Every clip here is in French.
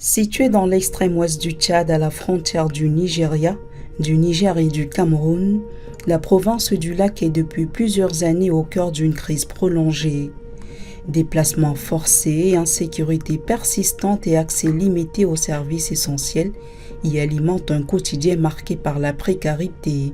Située dans l'extrême ouest du Tchad à la frontière du Nigeria, du Niger et du Cameroun, la province du Lac est depuis plusieurs années au cœur d'une crise prolongée. Déplacements forcés, insécurité persistante et accès limité aux services essentiels y alimentent un quotidien marqué par la précarité.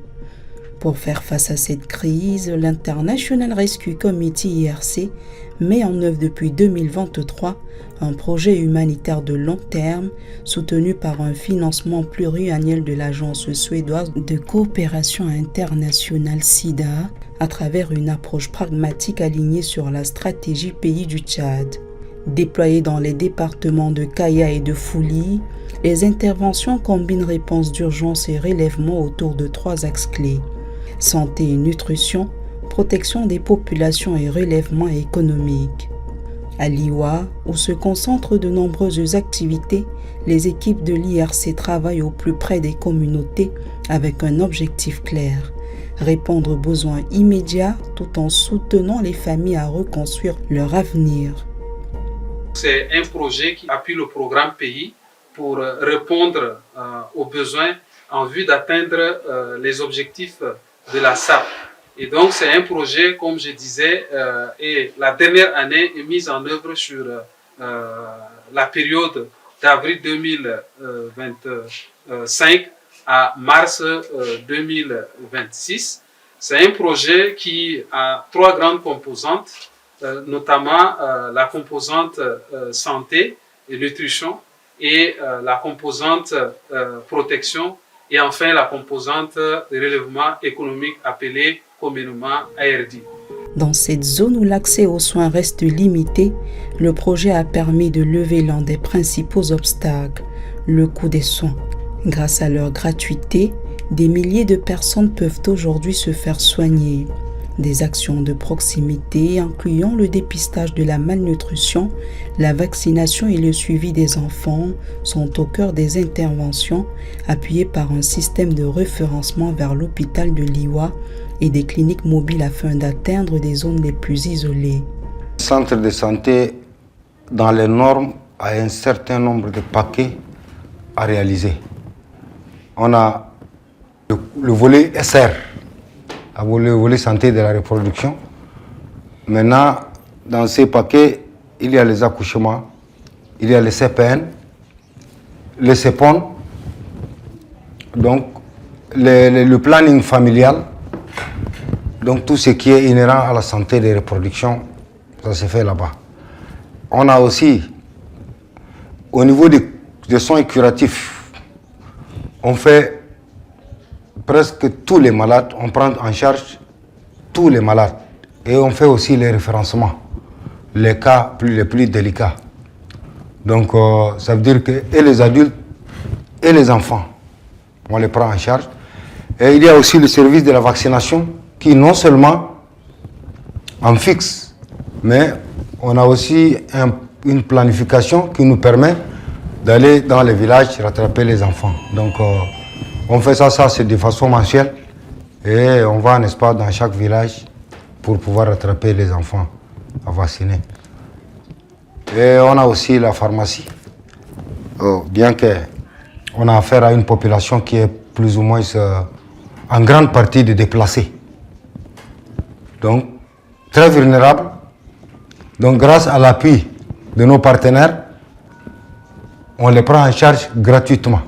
Pour faire face à cette crise, l'International Rescue Committee IRC met en œuvre depuis 2023 un projet humanitaire de long terme soutenu par un financement pluriannuel de l'Agence suédoise de coopération internationale SIDA à travers une approche pragmatique alignée sur la stratégie pays du Tchad. Déployées dans les départements de Kaya et de Fouli, les interventions combinent réponse d'urgence et relèvement autour de 3 axes clés: santé et nutrition, protection des populations et relèvement économique. À Liwa, où se concentrent de nombreuses activités, les équipes de l'IRC travaillent au plus près des communautés avec un objectif clair: répondre aux besoins immédiats tout en soutenant les familles à reconstruire leur avenir. C'est un projet qui appuie le programme pays pour répondre aux besoins en vue d'atteindre les objectifs de la SAP. Et donc c'est un projet, comme je disais, et la dernière année est mise en œuvre sur la période d'avril 2025 à mars 2026. C'est un projet qui a 3 grandes composantes, notamment la composante santé et nutrition et la composante protection et enfin la composante de relèvement économique appelée communément ARD. Dans cette zone où l'accès aux soins reste limité, le projet a permis de lever l'un des principaux obstacles, le coût des soins. Grâce à leur gratuité, des milliers de personnes peuvent aujourd'hui se faire soigner. Des actions de proximité incluant le dépistage de la malnutrition, la vaccination et le suivi des enfants sont au cœur des interventions appuyées par un système de référencement vers l'hôpital de Liwa et des cliniques mobiles afin d'atteindre des zones les plus isolées. Le centre de santé, dans les normes, a un certain nombre de paquets à réaliser. On a le volet SR, le volet santé de la reproduction. Maintenant, dans ces paquets, il y a les accouchements, il y a les CPN, les CEPON, donc le planning familial, donc tout ce qui est inhérent à la santé de la reproduction, ça se fait là-bas. On a aussi, au niveau des soins curatifs, on fait presque tous les malades, on prend en charge tous les malades et on fait aussi les référencements, les cas les plus délicats. Donc ça veut dire que et les adultes et les enfants, on les prend en charge. Et il y a aussi le service de la vaccination qui non seulement en fixe, mais on a aussi une planification qui nous permet d'aller dans les villages rattraper les enfants. Donc on fait ça c'est de façon mensuelle et on va, n'est-ce pas, dans chaque village pour pouvoir rattraper les enfants à vacciner. Et on a aussi la pharmacie. Bien qu'on a affaire à une population qui est plus ou moins en grande partie de déplacés. Donc très vulnérable. Donc grâce à l'appui de nos partenaires, on les prend en charge gratuitement.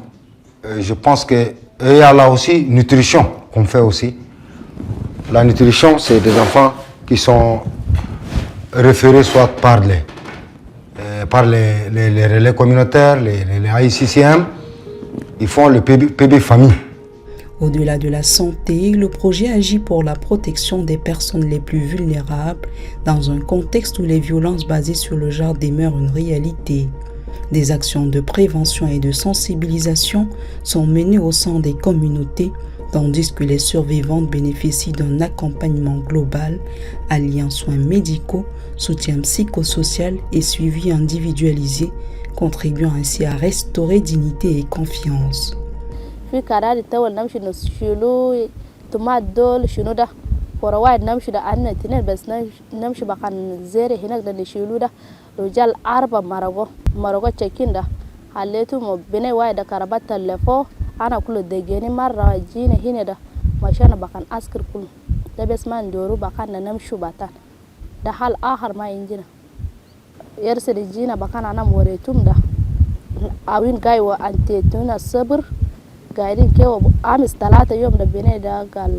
Je pense que il y a là aussi nutrition qu'on fait aussi. La nutrition, c'est des enfants qui sont référés soit par les relais communautaires, les AICCM. Ils font le PB famille. Au-delà de la santé, le projet agit pour la protection des personnes les plus vulnérables dans un contexte où les violences basées sur le genre demeurent une réalité. Des actions de prévention et de sensibilisation sont menées au sein des communautés, tandis que les survivantes bénéficient d'un accompagnement global alliant soins médicaux, soutien psychosocial et suivi individualisé, contribuant ainsi à restaurer dignité et confiance. haletu mo bene wai da karabat telefo ana kulu de geni marra jine hine da mashana bakan askir kulu da besman doru bakan na namshu batan da hal ahar ma injina yerse de jina bakan ana more tumda awin gaiwa ante tuna sabr gaidin kewa amis talata yom da bene da gal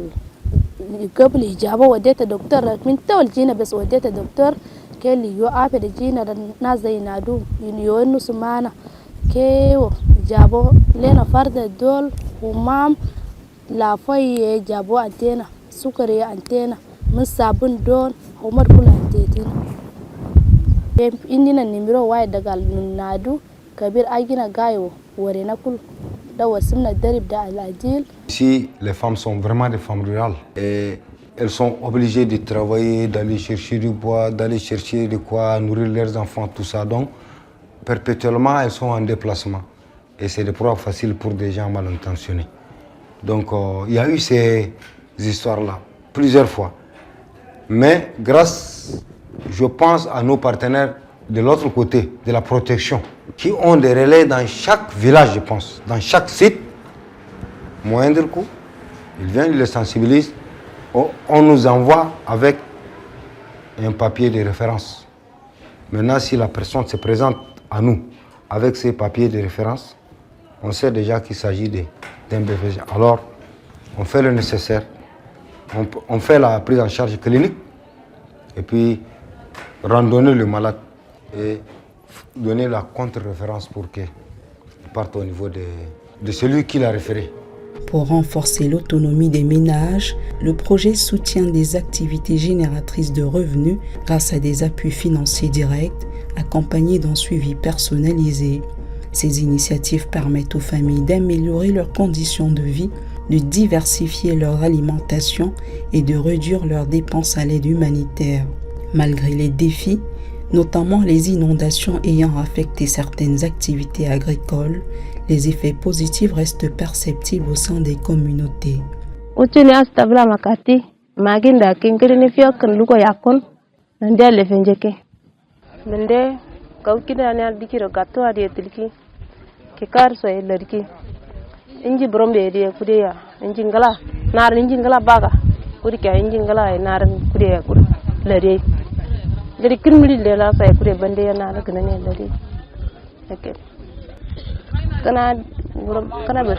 قبل إجابة وديت دكتور من تول جينا بس وديت دكتور كلي يو عارف جينا الناس زي نادو يو إنه سمعنا كيو جابوا لنا فرد الدول ومام لا في جابوا أنتنا سكري أنتنا من صابون دون عمر كل أنتنا إننا نمرو وايد دقال نادو كبير أجينا جايو ورينا كل Ici, les femmes sont vraiment des femmes rurales et elles sont obligées de travailler, d'aller chercher du bois, d'aller chercher de quoi nourrir leurs enfants, tout ça. Donc, perpétuellement, elles sont en déplacement. Et c'est des proies faciles pour des gens mal intentionnés. Donc, il y a eu ces histoires-là plusieurs fois. Mais grâce, je pense, à nos partenaires de l'autre côté, de la protection, qui ont des relais dans chaque village, je pense, dans chaque site, moindre coût, ils viennent, ils les sensibilisent, on nous envoie avec un papier de référence. Maintenant, si la personne se présente à nous avec ces papiers de référence, on sait déjà qu'il s'agit d'un bébé. Alors, on fait le nécessaire, on fait la prise en charge clinique, et puis randonner le malade et donner la contre-référence pour qu'il parte au niveau de celui qui l'a référé. Pour renforcer l'autonomie des ménages, le projet soutient des activités génératrices de revenus grâce à des appuis financiers directs, accompagnés d'un suivi personnalisé. Ces initiatives permettent aux familles d'améliorer leurs conditions de vie, de diversifier leur alimentation et de réduire leurs dépenses à l'aide humanitaire. Malgré les défis, notamment les inondations ayant affecté certaines activités agricoles, les effets positifs restent perceptibles au sein des communautés. Jadi kirmili lela saya kure bande yana daga nan lari okay kana ber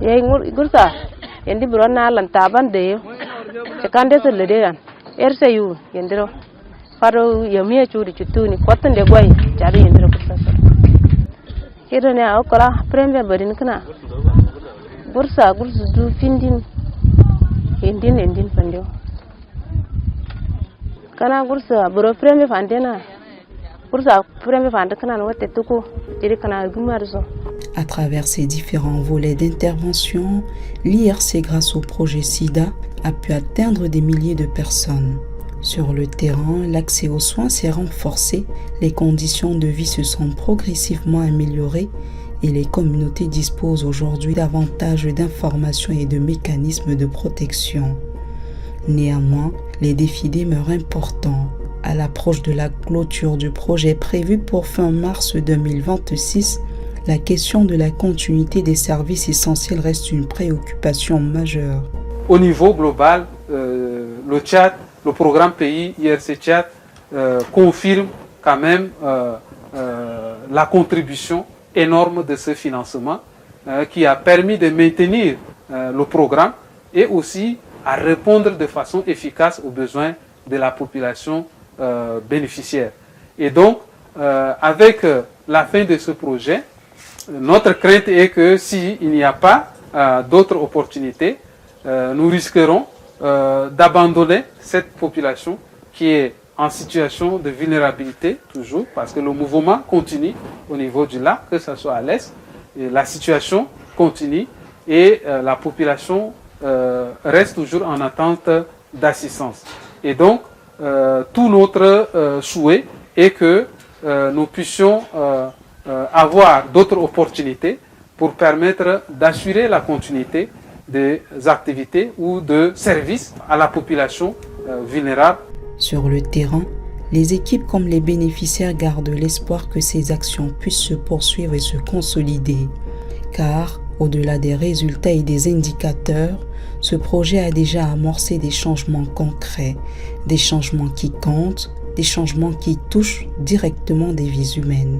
yayi gursa yandi buron na lanta bande yo te kande se lede yan erse yu yandiro faro yamiya churi chutuni kottande goy jari yandiro gursa kiro ne akora premier badin kana gursa du findin endin pande kana gursa buro premier fandena gursa premier fande kana no wote tuku jiri kana gumarzo. À travers ces différents volets d'intervention, l'IRC, grâce au projet SIDA, a pu atteindre des milliers de personnes. Sur le terrain, l'accès aux soins s'est renforcé, les conditions de vie se sont progressivement améliorées et les communautés disposent aujourd'hui davantage d'informations et de mécanismes de protection. Néanmoins, les défis demeurent importants. À l'approche de la clôture du projet prévu pour fin mars 2026, la question de la continuité des services essentiels reste une préoccupation majeure. Au niveau global, le Tchad, le programme pays IRC Tchad confirme quand même la contribution énorme de ce financement qui a permis de maintenir le programme et aussi à répondre de façon efficace aux besoins de la population bénéficiaire. Et donc, avec la fin de ce projet, notre crainte est que s'il n'y a pas d'autres opportunités, nous risquerons d'abandonner cette population qui est en situation de vulnérabilité toujours, parce que le mouvement continue au niveau du lac, que ce soit à l'est, et la situation continue et la population reste toujours en attente d'assistance. Et donc, tout notre souhait est que nous puissions avoir d'autres opportunités pour permettre d'assurer la continuité des activités ou de services à la population vulnérable. Sur le terrain, Les équipes comme les bénéficiaires gardent l'espoir que ces actions puissent se poursuivre et se consolider, car au-delà des résultats et des indicateurs, ce projet a déjà amorcé des changements concrets, des changements qui comptent, des changements qui touchent directement des vies humaines.